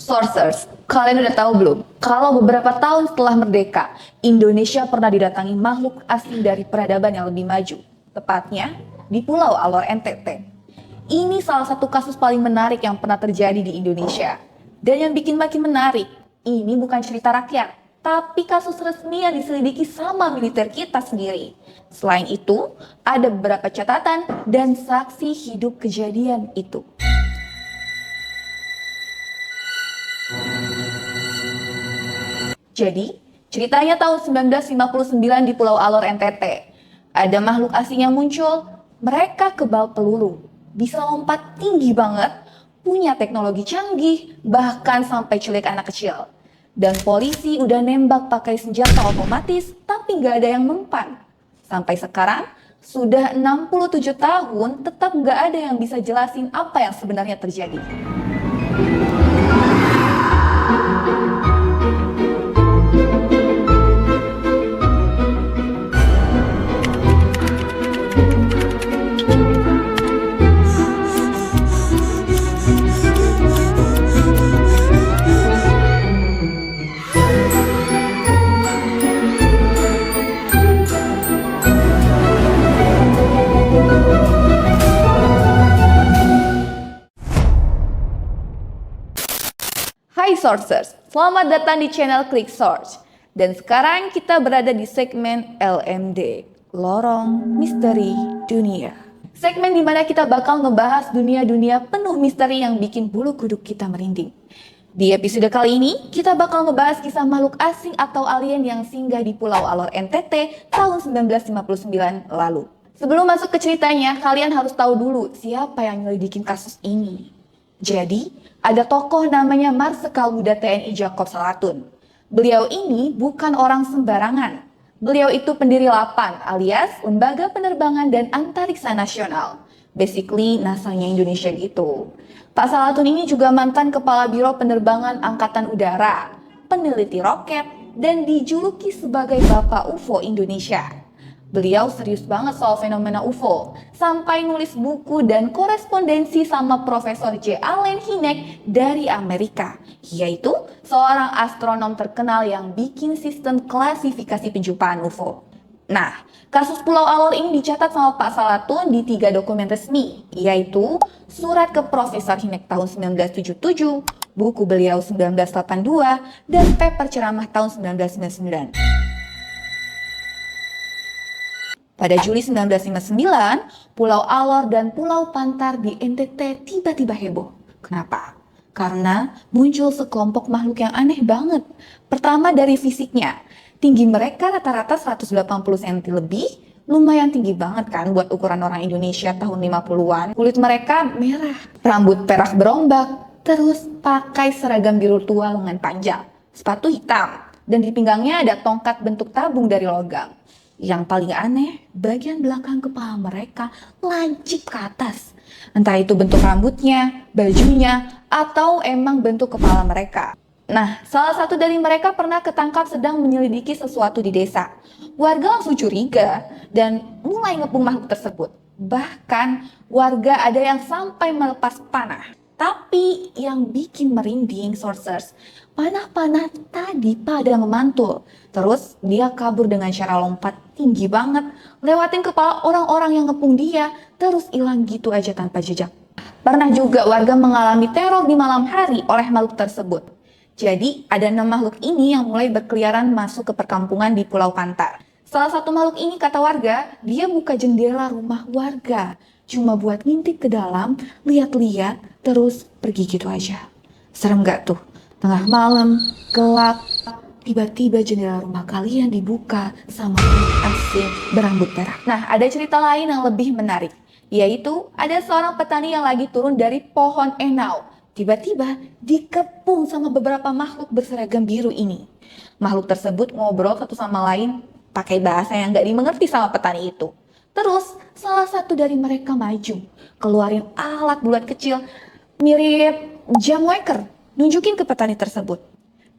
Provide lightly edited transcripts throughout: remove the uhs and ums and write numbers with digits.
Sourcers, kalian udah tahu belum? Kalau beberapa tahun setelah merdeka, Indonesia pernah didatangi makhluk asing dari peradaban yang lebih maju. Tepatnya di Pulau Alor NTT. Ini salah satu kasus paling menarik yang pernah terjadi di Indonesia. Dan yang bikin makin menarik, ini bukan cerita rakyat, tapi kasus resmi yang diselidiki sama militer kita sendiri. Selain itu, ada beberapa catatan dan saksi hidup kejadian itu. Jadi, ceritanya tahun 1959 di Pulau Alor NTT. Ada makhluk asing yang muncul, mereka kebal peluru, bisa lompat tinggi banget, punya teknologi canggih, bahkan sampai culik anak kecil. Dan polisi udah nembak pakai senjata otomatis, tapi nggak ada yang mempan. Sampai sekarang, sudah 67 tahun, tetap nggak ada yang bisa jelasin apa yang sebenarnya terjadi. Hai Sourcers, selamat datang di channel Klik Source. Dan sekarang kita berada di segmen LMD, Lorong Misteri Dunia. Segmen di mana kita bakal ngebahas dunia-dunia penuh misteri yang bikin bulu kuduk kita merinding. Di episode kali ini, kita bakal ngebahas kisah makhluk asing atau alien yang singgah di Pulau Alor NTT tahun 1959 lalu. Sebelum masuk ke ceritanya, kalian harus tahu dulu siapa yang nyelidikin kasus ini. Jadi, ada tokoh namanya Marsikal Muda TNI Jakob Salatun. Beliau ini bukan orang sembarangan. Beliau itu pendiri LAPAN alias Lembaga Penerbangan dan Antariksa Nasional. Basically, NASA-nya Indonesia gitu. Pak Salatun ini juga mantan Kepala Biro Penerbangan Angkatan Udara, peneliti roket, dan dijuluki sebagai Bapak UFO Indonesia. Beliau serius banget soal fenomena UFO, sampai nulis buku dan korespondensi sama Profesor J. Allen Hynek dari Amerika, yaitu seorang astronom terkenal yang bikin sistem klasifikasi penjumpaan UFO. Nah, kasus Pulau Alor ini dicatat sama Pak Salatun di 3 dokumen resmi, yaitu surat ke Profesor Hynek tahun 1977, buku beliau 1982, dan paper ceramah tahun 1999. Pada Juli 1959, Pulau Alor dan Pulau Pantar di NTT tiba-tiba heboh. Kenapa? Karena muncul sekelompok makhluk yang aneh banget. Pertama dari fisiknya. Tinggi mereka rata-rata 180 cm lebih, lumayan tinggi banget kan buat ukuran orang Indonesia tahun 50-an. Kulit mereka merah, rambut perak berombak, terus pakai seragam biru tua lengan panjang, sepatu hitam, dan di pinggangnya ada tongkat bentuk tabung dari logam. Yang paling aneh, bagian belakang kepala mereka lancip ke atas. Entah itu bentuk rambutnya, bajunya, atau emang bentuk kepala mereka. Nah, salah satu dari mereka pernah ketangkap sedang menyelidiki sesuatu di desa. Warga langsung curiga dan mulai ngepung makhluk tersebut. Bahkan, warga ada yang sampai melepas panah. Tapi yang bikin merinding Sourcers, panah-panah tadi pada memantul. Terus dia kabur dengan cara lompat tinggi banget, lewatin kepala orang-orang yang ngepung dia, terus hilang gitu aja tanpa jejak. Pernah juga warga mengalami teror di malam hari oleh makhluk tersebut. Jadi ada 6 makhluk ini yang mulai berkeliaran masuk ke perkampungan di Pulau Pantar. Salah satu makhluk ini kata warga, dia buka jendela rumah warga. Cuma buat ngintip ke dalam, lihat-lihat, terus pergi gitu aja. Serem gak tuh? Tengah malam, gelap, tiba-tiba jendela rumah kalian dibuka sama makhluk asing berambut perak. Nah, ada cerita lain yang lebih menarik, yaitu ada seorang petani yang lagi turun dari pohon enau. Tiba-tiba dikepung sama beberapa makhluk berseragam biru ini. Makhluk tersebut ngobrol satu sama lain pakai bahasa yang gak dimengerti sama petani itu. Terus salah satu dari mereka maju, keluarin alat bulat kecil mirip jam waker, nunjukin ke petani tersebut.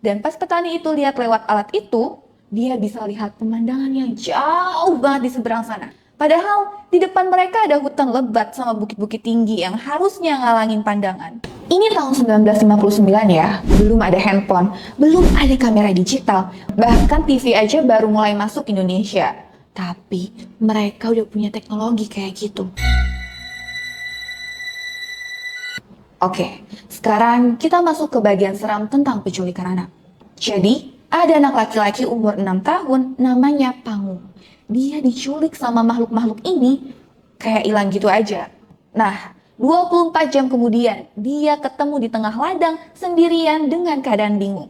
Dan pas petani itu lihat lewat alat itu, dia bisa lihat pemandangan yang jauh banget di seberang sana. Padahal di depan mereka ada hutan lebat sama bukit-bukit tinggi yang harusnya ngalangin pandangan. Ini tahun 1959 ya, belum ada handphone, belum ada kamera digital, bahkan TV aja baru mulai masuk Indonesia. Tapi mereka udah punya teknologi kayak gitu. Oke, sekarang kita masuk ke bagian seram tentang penculikan anak. Jadi, ada anak laki-laki umur 6 tahun namanya Pangu. Dia diculik sama makhluk-makhluk ini kayak hilang gitu aja. Nah, 24 jam kemudian dia ketemu di tengah ladang sendirian dengan keadaan bingung.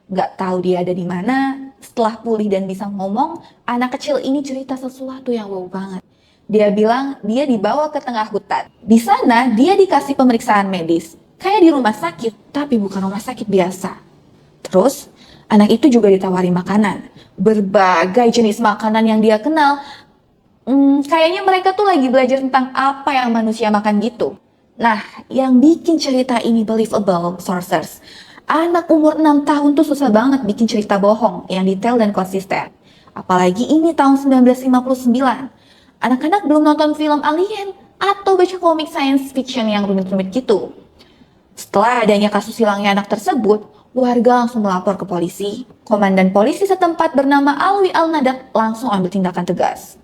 Gak tahu dia ada di mana. Setelah pulih dan bisa ngomong, anak kecil ini cerita sesuatu yang wow banget. Dia bilang dia dibawa ke tengah hutan. Di sana dia dikasih pemeriksaan medis. Kayak di rumah sakit, tapi bukan rumah sakit biasa. Terus, anak itu juga ditawari makanan. Berbagai jenis makanan yang dia kenal. Kayaknya mereka tuh lagi belajar tentang apa yang manusia makan gitu. Nah, yang bikin cerita ini believable, sources. Anak umur 6 tahun tuh susah banget bikin cerita bohong yang detail dan konsisten. Apalagi ini tahun 1959. Anak-anak belum nonton film alien atau baca komik science fiction yang rumit-rumit gitu. Setelah adanya kasus hilangnya anak tersebut, warga langsung melapor ke polisi. Komandan polisi setempat bernama Alwi Al-Nadak langsung ambil tindakan tegas.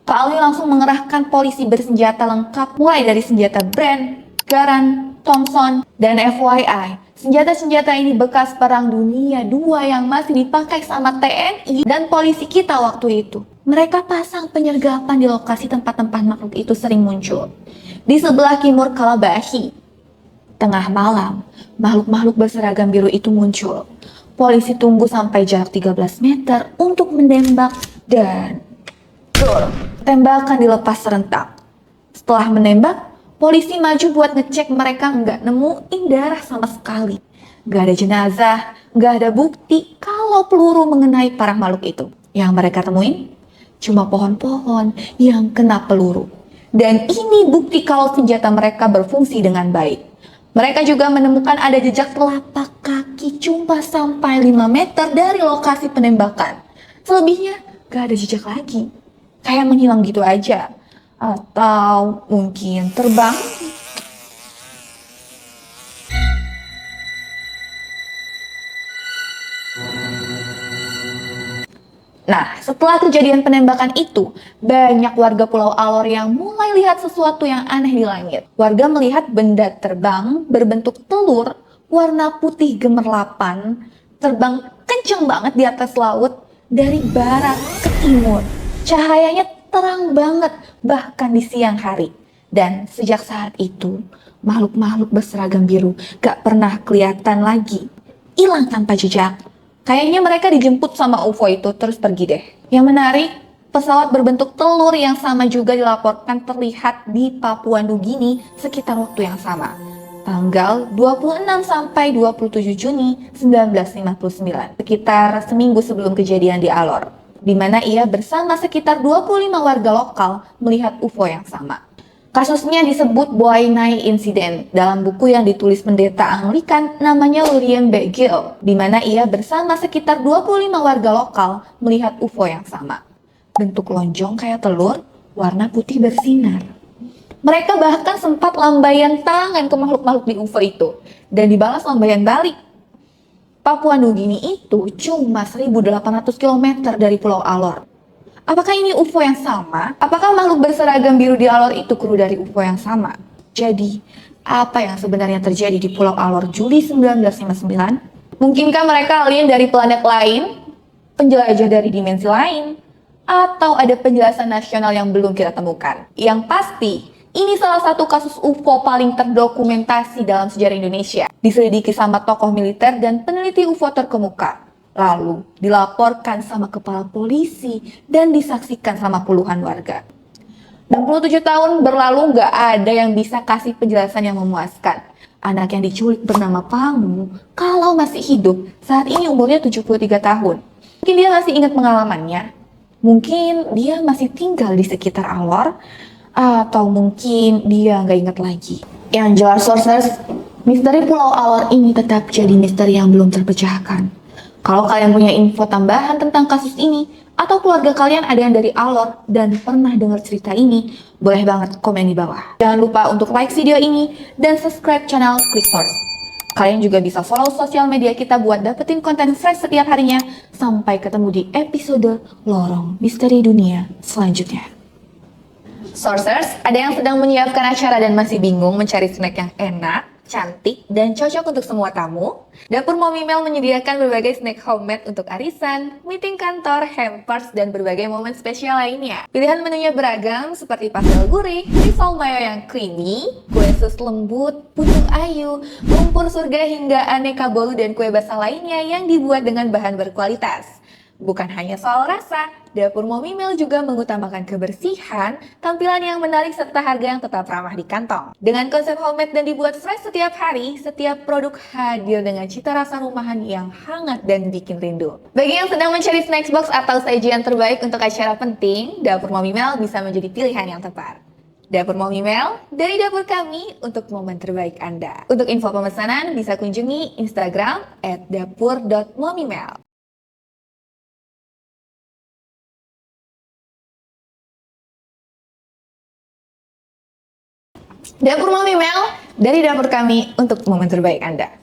Pak Alwi langsung mengerahkan polisi bersenjata lengkap mulai dari senjata Brand, Garand, Thompson, dan FYI. Senjata-senjata ini bekas perang dunia II yang masih dipakai sama TNI dan polisi kita waktu itu. Mereka pasang penyergapan di lokasi tempat-tempat makhluk itu sering muncul. Di sebelah timur Kalabahi, tengah malam, makhluk-makhluk berseragam biru itu muncul. Polisi tunggu sampai jarak 13 meter untuk menembak dan tembakan dilepas serentak. Setelah menembak, polisi maju buat ngecek mereka nggak nemuin darah sama sekali. Nggak ada jenazah, nggak ada bukti kalau peluru mengenai para makhluk itu. Yang mereka temuin cuma pohon-pohon yang kena peluru. Dan ini bukti kalau senjata mereka berfungsi dengan baik. Mereka juga menemukan ada jejak telapak kaki cuma sampai 5 meter dari lokasi penembakan. Selebihnya gak ada jejak lagi. Kayak menghilang gitu aja. Atau mungkin terbang. Nah, setelah kejadian penembakan itu, banyak warga Pulau Alor yang mulai lihat sesuatu yang aneh di langit. Warga melihat benda terbang berbentuk telur, warna putih gemerlapan, terbang kenceng banget di atas laut dari barat ke timur. Cahayanya terang banget, bahkan di siang hari. Dan sejak saat itu, makhluk-makhluk berseragam biru gak pernah kelihatan lagi. Hilang tanpa jejak. Kayaknya mereka dijemput sama UFO itu terus pergi deh. Yang menarik, pesawat berbentuk telur yang sama juga dilaporkan terlihat di Papua Nugini sekitar waktu yang sama. Tanggal 26 sampai 27 Juni 1959, sekitar seminggu sebelum kejadian di Alor, di mana ia bersama sekitar 25 warga lokal melihat UFO yang sama. Kasusnya disebut Boy Night Incident dalam buku yang ditulis pendeta Anglikan namanya William B. Gill, di mana ia bersama sekitar 25 warga lokal melihat UFO yang sama. Bentuk lonjong kayak telur, warna putih bersinar. Mereka bahkan sempat lambaian tangan ke makhluk-makhluk di UFO itu, dan dibalas lambaian balik. Papua Nugini itu cuma 1.800 km dari Pulau Alor. Apakah ini UFO yang sama? Apakah makhluk berseragam biru di Alor itu kru dari UFO yang sama? Jadi, apa yang sebenarnya terjadi di Pulau Alor Juli 1959? Mungkinkah mereka alien dari planet lain? Penjelajah dari dimensi lain? Atau ada penjelasan nasional yang belum kita temukan? Yang pasti, ini salah satu kasus UFO paling terdokumentasi dalam sejarah Indonesia. Diselidiki sama tokoh militer dan peneliti UFO terkemuka. Lalu dilaporkan sama kepala polisi dan disaksikan sama puluhan warga. 67 tahun berlalu gak ada yang bisa kasih penjelasan yang memuaskan. Anak yang diculik bernama Pangu, kalau masih hidup, saat ini umurnya 73 tahun. Mungkin dia masih ingat pengalamannya. Mungkin dia masih tinggal di sekitar Alor. Atau mungkin dia gak ingat lagi. Yang jelas sources, misteri Pulau Alor ini tetap jadi misteri yang belum terpecahkan. Kalau kalian punya info tambahan tentang kasus ini, atau keluarga kalian ada yang dari Alor dan pernah dengar cerita ini, boleh banget komen di bawah. Jangan lupa untuk like video ini dan subscribe channel Klik Source. Kalian juga bisa follow sosial media kita buat dapetin konten fresh setiap harinya. Sampai ketemu di episode Lorong Misteri Dunia selanjutnya. Sourcers, ada yang sedang menyiapkan acara dan masih bingung mencari snack yang enak, cantik, dan cocok untuk semua tamu? Dapur Mommy Mel menyediakan berbagai snack homemade untuk arisan, meeting kantor, hampers, dan berbagai momen spesial lainnya. Pilihan menunya beragam seperti pastel gurih, risol mayo yang creamy, kue sus lembut, pucuk ayu, lumpur surga hingga aneka bolu dan kue basah lainnya yang dibuat dengan bahan berkualitas. Bukan hanya soal rasa, Dapur Mommy Mel juga mengutamakan kebersihan, tampilan yang menarik serta harga yang tetap ramah di kantong. Dengan konsep homemade dan dibuat fresh setiap hari, setiap produk hadir dengan cita rasa rumahan yang hangat dan bikin rindu. Bagi yang sedang mencari snacks box atau sajian terbaik untuk acara penting, Dapur Mommy Mel bisa menjadi pilihan yang tepat. Dapur Mommy Mel, dari dapur kami untuk momen terbaik Anda. Untuk info pemesanan bisa kunjungi Instagram @dapur.mommymel. Dapur Mommy Mel, dari dapur kami untuk momen terbaik Anda.